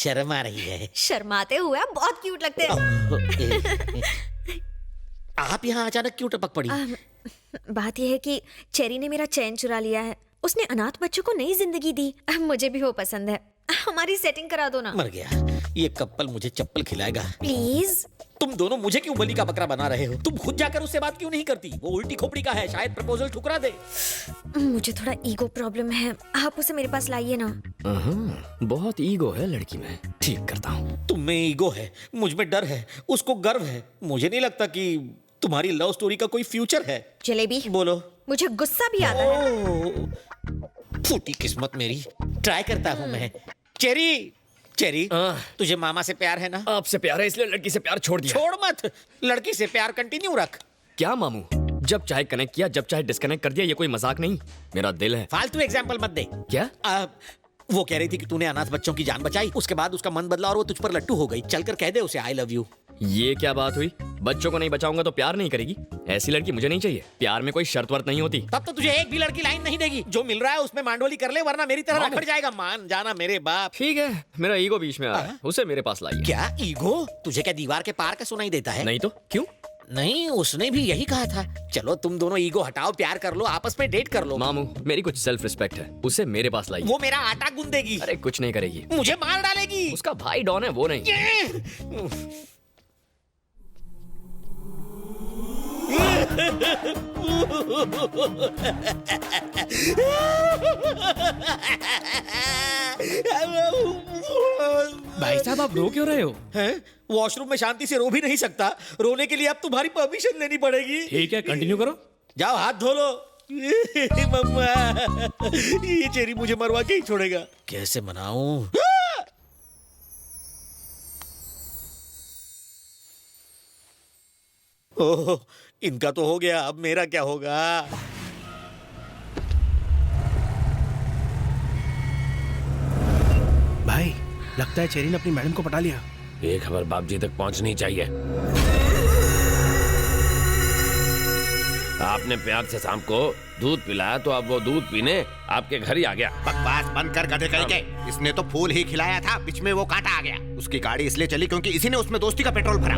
शर्म आ रही है। शर्माते हुए आप बहुत क्यूट लगते हैं। आप यहाँ अचानक क्यों टपक पड़ी? बात यह है कि चेरी ने मेरा चैन चुरा लिया है। उसने अनाथ बच्चों को नई जिंदगी दी। मुझे भी वो पसंद है। हमारी सेटिंग करा दो ना। मर गया, ये कपल मुझे चप्पल खिलाएगा। प्लीज। तुम दोनों मुझे क्यों बलि का बकरा बना रहे हो? तुम खुद जाकर उससे बात क्यों नहीं करती? वो उल्टी खोपड़ी का है, शायद प्रपोजल ठुकरा दे। मुझे थोड़ा ईगो प्रॉब्लम है, आप उसे मेरे पास लाइए ना। बहुत ईगो है लड़की में, ठीक करता हूँ। तुम में ईगो है, मुझ में डर है, उसको गर्व है। मुझे नहीं लगता कि तुम्हारी लव स्टोरी का कोई फ्यूचर है। जलेबी बोलो। मुझे गुस्सा भी आता है। फूटी किस्मत मेरी, ट्राई करता हूँ मैं। चेरी, चेरी, तुझे मामा से प्यार है ना? आपसे प्यार है इसलिए लड़की से प्यार छोड़ दिया। छोड़ मत, लड़की से प्यार कंटिन्यू रख। क्या मामू, जब चाहे कनेक्ट किया, जब चाहे डिस्कनेक्ट कर दिया। ये कोई मजाक नहीं, मेरा दिल है। फालतू एग्जाम्पल मत दे। क्या? वो कह रही थी कि तूने अनाथ बच्चों की जान बचाई, उसके बाद उसका मन बदला और वो तुझ पर लट्टू हो गई। चलकर कह दे उसे आई लव यू। ये क्या बात हुई? बच्चों को नहीं बचाऊंगा तो प्यार नहीं करेगी? ऐसी लड़की मुझे नहीं चाहिए। प्यार में कोई शर्त वर्त नहीं होती। तब तो तुझे एक भी लड़की लाइन नहीं देगी। जो मिल रहा है उसमें मांडोली कर ले, वरना मेरी तरह रखड़ जाएगा। मान जाना मेरे बाप। ठीक है, मेरा ईगो बीच में आ रहा है, उसे मेरे पास लाइए। क्या ईगो? तुझे क्या दीवार के पार का सुनाई देता है? नहीं तो क्यों? नहीं, उसने भी यही कहा था। चलो तुम दोनों ईगो हटाओ, प्यार कर लो, आपस में डेट कर लो। मामू, मेरी कुछ सेल्फ रिस्पेक्ट है, उसे मेरे पास लाइए। वो मेरा आटा गूंदेगी। अरे कुछ नहीं करेगी, मुझे मार डालेगी। उसका भाई डॉन है, वो नहीं। भाई साहब, आप रो क्यों रहे हो? हैं? वॉशरूम में शांति से रो भी नहीं सकता। रोने के लिए अब तुम्हारी परमिशन लेनी पड़ेगी। ठीक है, कंटिन्यू करो। जाओ हाथ धो लो। मम्मा, ये चेरी मुझे मरवा के ही छोड़ेगा। कैसे मनाऊं? ओह, इनका तो हो गया, अब मेरा क्या होगा? भाई, लगता है चेरी ने अपनी मैडम को पटा लिया। ये खबर बाप जी तक पहुंचनी चाहिए। आपने प्यार से शाम को दूध पिलाया तो अब वो दूध पीने आपके घर ही आ गया। बकवास बंद कर गधे कहीं के। इसने तो फूल ही खिलाया था, बीच में वो कांटा आ गया। उसकी गाड़ी इसलिए चली क्योंकि इसी ने उसमें दोस्ती का पेट्रोल भरा।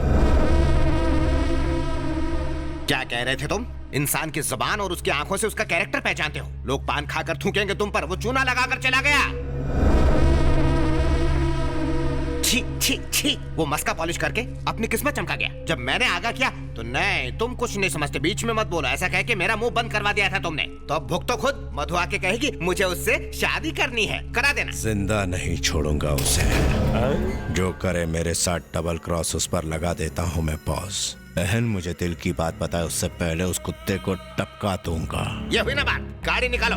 क्या कह रहे थे तुम? इंसान की जुबान और उसकी आंखों से उसका कैरेक्टर पहचानते हो। लोग पान खाकर थूकेंगे तुम पर, वो चूना लगाकर चला गया। छी छी छी, वो मस्का पॉलिश करके अपनी किस्मत चमका गया। जब मैंने आगा किया तो नहीं, तुम कुछ नहीं समझते, बीच में मत बोलो, ऐसा कह के मेरा मुंह बंद करवा दिया था तुमने। तो अब भुगतो खुद। मधु आके कहेगी मुझे उससे शादी करनी है, करा देना। जिंदा नहीं छोड़ूंगा उसे। जो करे मेरे साथ डबल क्रॉस, उस पर लगा देता हूँ मैं पॉज। बहन मुझे दिल की बात बताए उससे पहले उस कुत्ते को टपका दूंगा। ये हुई ना बात, गाड़ी निकालो।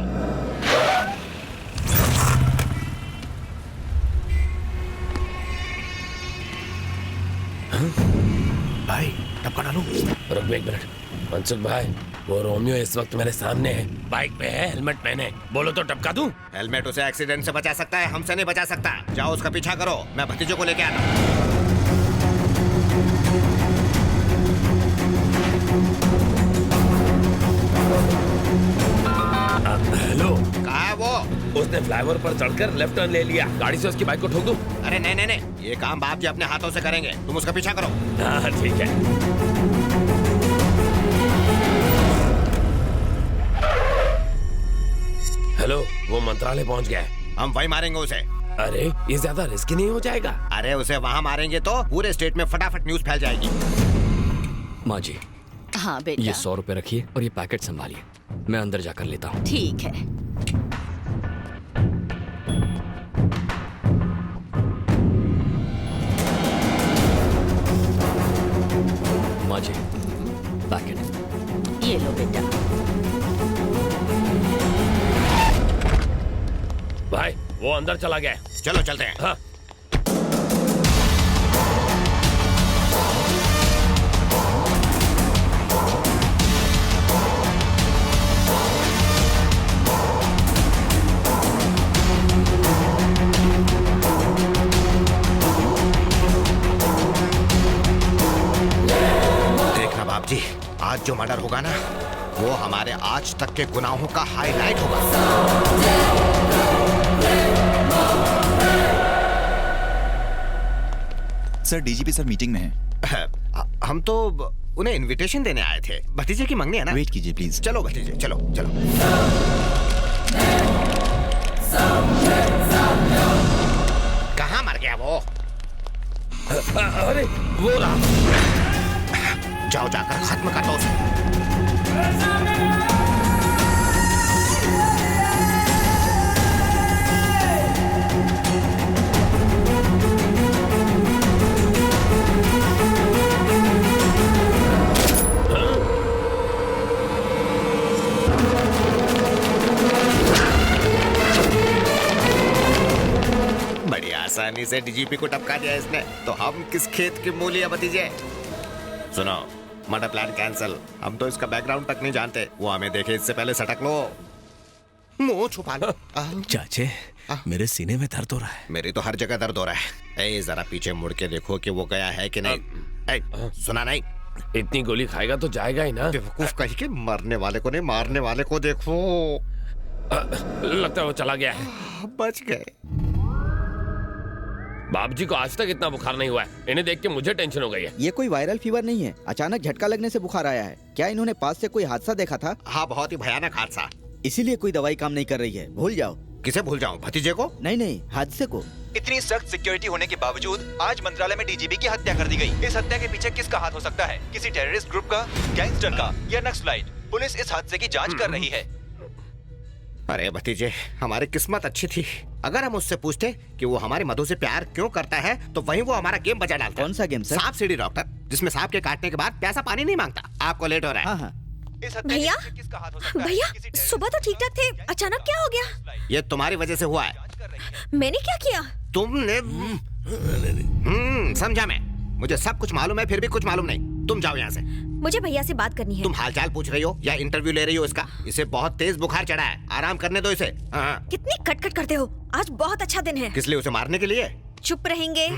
भाई, टपका डालो। रुक एक मिनट। मनसुख भाई, वो रोमियो इस वक्त मेरे सामने है, बाइक पे है, हेलमेट पहने। बोलो तो टपका दूं? हेलमेट उसे एक्सीडेंट से बचा सकता है, हमसे नहीं बचा सकता। जाओ उसका पीछा करो, मैं भतीजों को लेके आता हूँ। हेलो। कहाँ है वो? उसने फ्लाईओवर पर चढ़कर लेफ्ट टर्न ले लिया। गाड़ी से उसकी बाइक को ठोक दूं? अरे नहीं नहीं नहीं, ये काम बाप जी अपने हाथों से करेंगे, तुम उसका पीछा करो। हाँ ठीक है। हेलो, वो मंत्रालय पहुंच गया है। हम वही मारेंगे उसे। अरे ये ज्यादा रिस्की नहीं हो जाएगा? अरे उसे वहाँ मारेंगे तो पूरे स्टेट में फटाफट न्यूज फैल जाएगी। माँ जी, हाँ बेटा, ये 100 रुपए रखिए और ये पैकेट संभालिए, मैं अंदर जाकर लेता हूँ। ठीक है। माँ जी, पैकेट। ये लो बेटा। भाई, वो अंदर चला गया है। चलो चलते हैं। हाँ। देखना बाप जी, आज जो मर्डर होगा ना, वो हमारे आज तक के गुनाहों का हाईलाइट होगा। 「सर डीजीपी सर मीटिंग में हैं। हम तो उन्हें इनविटेशन देने आए थे। भतीजे की मंगनी है ना? वेट कीजिए प्लीज। चलो भतीजे, चलो चलो। कहाँ मर गया वो? अरे वो रहा। जाओ जाकर खत्म कर दो उसे। बड़ी आसानी से डीजीपी को टपका दिया इसने, तो हम किस खेत की मूली है भतीजे? सुनो, मर्डर प्लान कैंसिल। हम तो इसका बैकग्राउंड तक नहीं जानते। वो हमें देखे इससे पहले सटक लो। मुंह छुपा लो। चाचे, मेरे सीने में दर्द हो रहा है। मेरी तो हर जगह दर्द हो रहा है। ए, जरा पीछे मुड़ के देखो कि वो गया है कि नहीं। ए, सुना नहीं? इतनी गोली खाएगा तो जाएगा ही ना। बेवकूफ कहीं के, मरने वाले को नहीं मारने वाले को देखो। लगता है वो चला गया है। बच गए। बाप जी को आज तक इतना बुखार नहीं हुआ है। इन्हें देख के मुझे टेंशन हो गई है। ये कोई वायरल फीवर नहीं है, अचानक झटका लगने से बुखार आया है। क्या इन्होंने पास से कोई हादसा देखा था? हाँ, बहुत ही भयानक हादसा। इसीलिए कोई दवाई काम नहीं कर रही है। भूल जाओ। किसे भूल जाऊं? भतीजे को? नहीं, हादसे को। इतनी सख्त सिक्योरिटी होने के बावजूद आज मंत्रालय में डीजीपी की हत्या कर दी गई। इस हत्या के पीछे किसका हाथ हो सकता है? किसी टेररिस्ट ग्रुप का, गैंगस्टर का या नक्सलाइट? पुलिस इस हादसे की जांच कर रही है। अरे भतीजे, हमारी किस्मत अच्छी थी। अगर हम उससे पूछते कि वो हमारे मधु से प्यार क्यों करता है, तो वहीं वो हमारा गेम बजा डालता। कौन सा गेम सर? सांप सीढ़ी डॉक्टर, जिसमें सांप के काटने के बाद प्यासा पानी नहीं मांगता। आपको लेट हो रहा है। हाँ। भैया, भैया सुबह तो ठीक ठाक थे, अचानक क्या हो गया? ये तुम्हारी वजह से हुआ है। मैंने क्या किया? तुमने समझा मैं। मुझे सब कुछ मालूम है, फिर भी कुछ मालूम नहीं। तुम जाओ यहाँ से। मुझे भैया से बात करनी है। तुम हालचाल पूछ रही हो या इंटरव्यू ले रही हो इसका? इसे बहुत तेज बुखार चढ़ा है, आराम करने दो इसे। हाँ। कितनी कटकट करते हो। आज बहुत अच्छा दिन है। किस लिए? उसे मारने के लिए? चुप रहेंगे?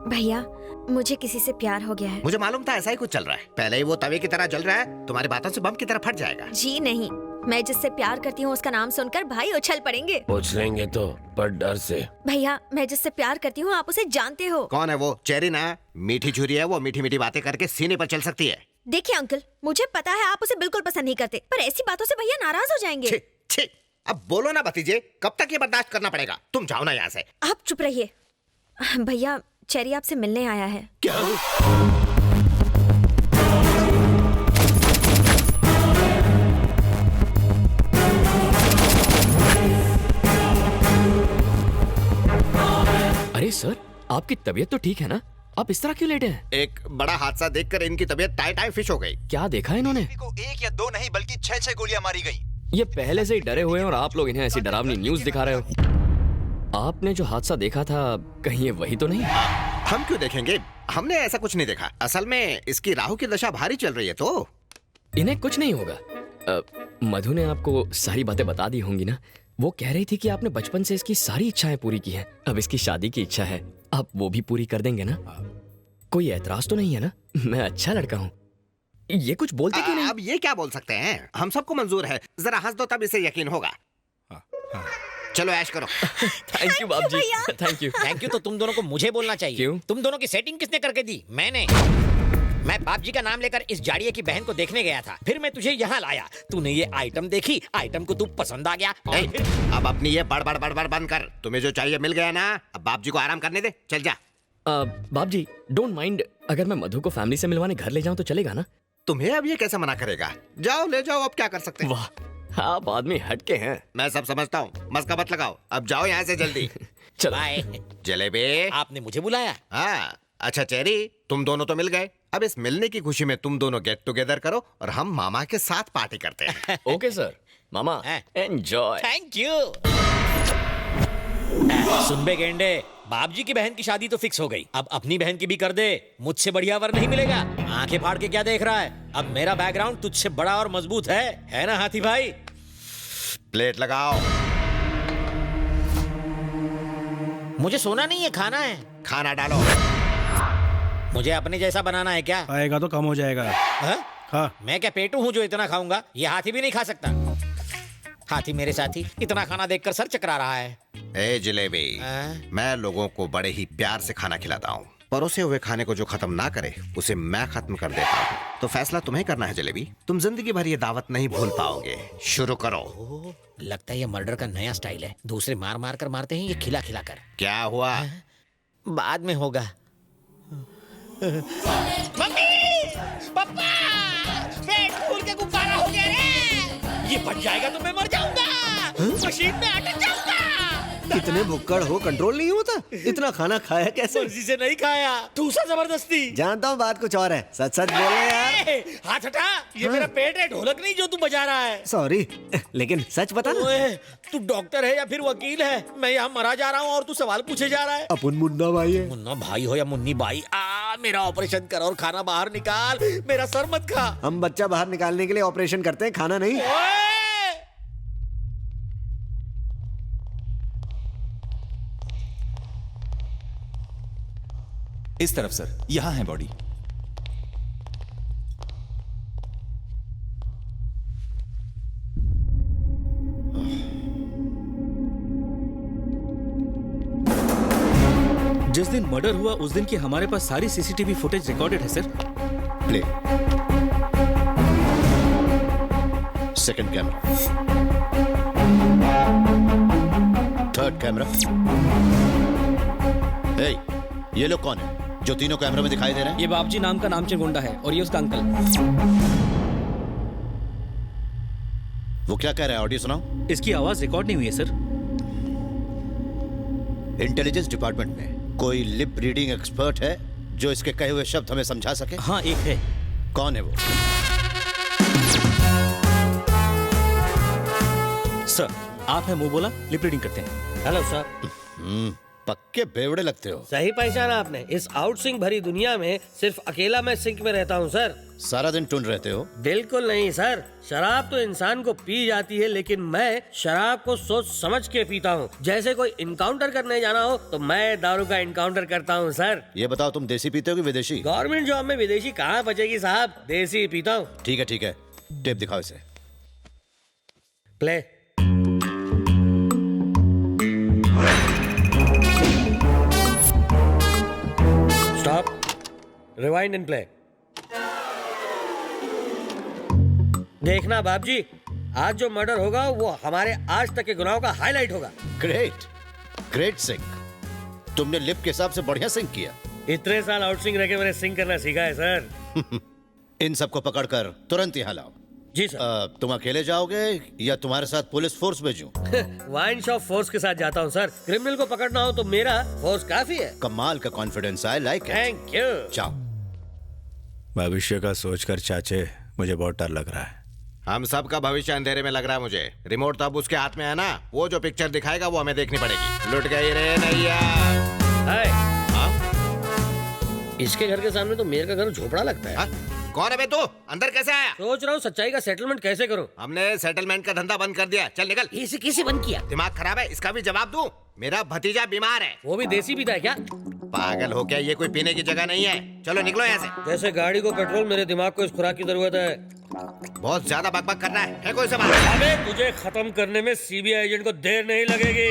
भैया, मुझे किसी से प्यार हो गया है। मुझे मालूम था ऐसा ही कुछ चल रहा है। पहले ही वो तवे की तरह जल रहा है, तुम्हारी बातों से बम की तरह फट जाएगा। जी नहीं, मैं जिससे प्यार करती हूँ उसका नाम सुनकर भाई उछल पड़ेंगे। पूछ लेंगे तो, पर डर से। भैया, मैं जिससे प्यार करती हूँ आप उसे जानते हो। कौन है वो? चेरी ना? मीठी छुरी है वो, मीठी मीठी बातें करके सीने पर चल सकती है। देखिए अंकल, मुझे पता है आप उसे बिल्कुल पसंद नहीं करते, पर ऐसी बातों से भैया नाराज हो जाएंगे। छी, छी, अब बोलो ना भतीजे, कब तक ये बर्दाश्त करना पड़ेगा? तुम जाओ ना यहाँ से। आप चुप रहिए। भैया, चेरी आपसे मिलने आया है। क्या? अरे सर, आपकी तबीयत तो ठीक है ना? आप इस तरह क्यों लेटे हैं? एक बड़ा हादसा देखकर इनकी तबीयत टाई टाई फिश हो गई। क्या देखा इन्होंने? को 1 या 2 नहीं बल्कि 6 गोलियां मारी गई। ये पहले से ही डरे हुए हैं और आप लोग इन्हें ऐसी डरावनी न्यूज दिखा रहे हो। आपने जो हादसा देखा था, कहीं ये वही तो नहीं? हम क्यों देखेंगे? हमने ऐसा कुछ नहीं देखा। असल में इसकी राहु की दशा भारी चल रही है तो इन्हें कुछ नहीं होगा। मधु ने आपको सारी बातें बता दी होंगी ना? वो कह रही थी कि आपने बचपन से इसकी सारी इच्छाएं पूरी की हैं। अब इसकी शादी की इच्छा है, आप वो भी पूरी कर देंगे ना? कोई ऐतराज तो नहीं है ना? मैं अच्छा लड़का हूँ। ये कुछ बोलते क्यों नहीं? अब ये क्या बोल सकते हैं? हम सबको मंजूर है। जरा हंस दो तब इसे यकीन होगा। चलो ऐश करो। थैंक यू बाप जी, थैंक यू। थैंक यू तो तुम दोनों को मुझे बोलना चाहिए। क्यों? तुम दोनों की सेटिंग किसने करके दी? मैंने। मैं बाप जी का नाम लेकर इस जाड़िये की बहन को देखने गया था, फिर मैं तुझे यहाँ लाया। तूने ये आइटम देखी, आइटम को तू पसंद आ गया। और फिर अब अपनी ये बड़बड़ बड़बड़ बंद कर। तुम्हें जो चाहिए मिल गया ना, अब बाप जी को आराम करने दे। चल जा। बाप जी, डोंट माइंड अगर मैं मधु को फैमिली से मिलवाने घर ले जाऊं तो चलेगा ना? तुम्हें अब ये कैसे मना करेगा? जाओ ले जाओ, अब क्या कर सकते हैं। वाह, आप आदमी हटके हैं। मैं सब समझता हूँ, मस्का मत लगाओ। अब जाओ यहाँ से जल्दी। चलो। बाय। जलेबी, आपने मुझे बुलाया? हाँ। अच्छा चेरी, तुम दोनों तो मिल गए। अब इस मिलने की खुशी में तुम दोनों गेट टुगेदर करो और हम मामा के साथ पार्टी करते हैं। Okay sir. मामा, एंजॉय। Thank you. सुन बे गेंडे, बाप जी की बहन की शादी तो फिक्स हो गई, अब अपनी बहन की भी कर दे। मुझसे बढ़िया वर नहीं मिलेगा। आंखें फाड़ के क्या देख रहा है? अब मेरा बैकग्राउंड तुझसे बड़ा और मजबूत है ना हाथी भाई? प्लेट लगाओ। मुझे सोना नहीं है, खाना है। खाना डालो। मुझे अपने जैसा बनाना है क्या? आएगा तो कम हो जाएगा। हा? हाँ। मैं क्या पेटू हूँ जो इतना खाऊंगा? ये हाथी भी नहीं खा सकता। हाथी मेरे साथी इतना खाना देखकर सर चकरा रहा है। ए जलेबी, मैं लोगों को बड़े ही प्यार से खाना खिलाता हूँ। परोसे हुए खाने को जो खत्म ना करे उसे मैं खत्म कर देता हूँ। तो फैसला तुम्हें करना है जलेबी। तुम जिंदगी भर ये दावत नहीं भूल पाओगे। शुरू करो। लगता है ये मर्डर का नया स्टाइल है। दूसरे मार मार कर मारते हैं, ये खिला खिला कर। क्या हुआ? बाद में होगा। मम्मी, पापा, पेट फूल के गुब्बारा हो गया रे। ये फट जाएगा तो मैं मर जाऊंगा। मशीन में अटक जाऊंगा। कितने भुक्कड़ हो, कंट्रोल नहीं होता? इतना खाना खाया कैसे? मर्जी से नहीं खाया, ठूसा जबरदस्ती। जानता हूँ बात कुछ और है, सच सच बोल रहे यार। हाथ हटा, ये मेरा पेट है, ढोलक नहीं जो तू बजा रहा है। सॉरी, लेकिन सच बता ना। ओए, तू डॉक्टर है या फिर वकील है? मैं यहाँ मरा जा रहा हूँ और तू सवाल पूछे जा रहा है। अपन मुन्ना भाई है। मुन्ना भाई हो या मुन्नी बाई, मेरा ऑपरेशन कर और खाना बाहर निकाल। मेरा सर मत खा। हम बच्चा बाहर निकालने के लिए ऑपरेशन करते हैं, खाना नहीं। इस तरफ सर, यहाँ है बॉडी। जिस दिन मर्डर हुआ उस दिन की हमारे पास सारी सीसीटीवी फुटेज रिकॉर्डेड है sir. Play. Second camera, third camera. ए, ये लोग कौन है जो तीनों कैमरा में दिखाई दे रहे हैं? ये बाबजी नाम का नामचीन गुंडा है और ये उसका अंकल। वो क्या कह रहा है, ऑडियो सुनाओ। इसकी आवाज रिकॉर्ड नहीं हुई है सर। इंटेलिजेंस डिपार्टमेंट में कोई लिप रीडिंग एक्सपर्ट है जो इसके कहे हुए शब्द हमें समझा सके? हाँ, एक है। कौन है वो? सर, आप है मुंह बोला, लिप रीडिंग करते हैं। Hello sir. पक्के बेवड़े लगते हो। सही पहचाना आपने। इस आउटसिंक भरी दुनिया में सिर्फ अकेला मैं सिंक में रहता हूँ सर। सारा दिन टून रहते हो? बिल्कुल नहीं सर, शराब तो इंसान को पी जाती है, लेकिन मैं शराब को सोच समझ के पीता हूँ। जैसे कोई इनकाउंटर करने जाना हो तो मैं दारू का इनकाउंटर करता हूँ सर। ये बताओ, तुम देसी पीते हो कि विदेशी? गवर्नमेंट जॉब में विदेशी कहाँ बचेगी साहब, देसी पीता हूँ। ठीक है ठीक है, टेप दिखाओ इसे। Play. Stop, rewind and play. देखना बाबजी, आज जो मर्डर होगा वो हमारे आज तक के गुनाहों का हाईलाइट होगा। Great, great sync. तुमने लिप के हिसाब से बढ़िया सिंक किया। इतने साल आउटसिंक रह के मैंने सिंक करना सीखा है सर। इन सबको पकड़कर तुरंत यहाँ लाओ। जी सर। तुम अकेले जाओगे या तुम्हारे साथ पुलिस फोर्स भेजूं? वाइन शॉप फोर्स के साथ जाता हूँ सर। क्रिमिनल को पकड़ना हो तो मेरा फोर्स काफी है। कमाल का confidence, I like it. Thank you. जाओ। भविष्य का सोचकर चाचे मुझे बहुत डर लग रहा है। हम सब का भविष्य अंधेरे में लग रहा है मुझे। रिमोट तो अब उसके हाथ में है ना, वो जो पिक्चर दिखाएगा वो हमें देखनी पड़ेगी। लुट गई रे नैया। इसके घर के सामने तो मेरे का घर झोपड़ा लगता है। कौन है बे तू? अंदर कैसे आया? सोच रहा हूँ सच्चाई का सेटलमेंट कैसे करूँ। हमने सेटलमेंट का धंधा बंद कर दिया। चल निकल। इसे किसे बंद किया? दिमाग खराब है, इसका भी जवाब दूं? मेरा भतीजा बीमार है। वो भी देसी पीता है क्या? पागल हो क्या, ये कोई पीने की जगह नहीं है। चलो निकलो यहाँ से। जैसे गाड़ी को पेट्रोल, मेरे दिमाग को इस खुराक की जरूरत है। बहुत ज्यादा बकबक कर रहा है। फेंको इसे बाहर। अबे तुझे खत्म करने में सीबीआई एजेंट को देर नहीं लगेगी।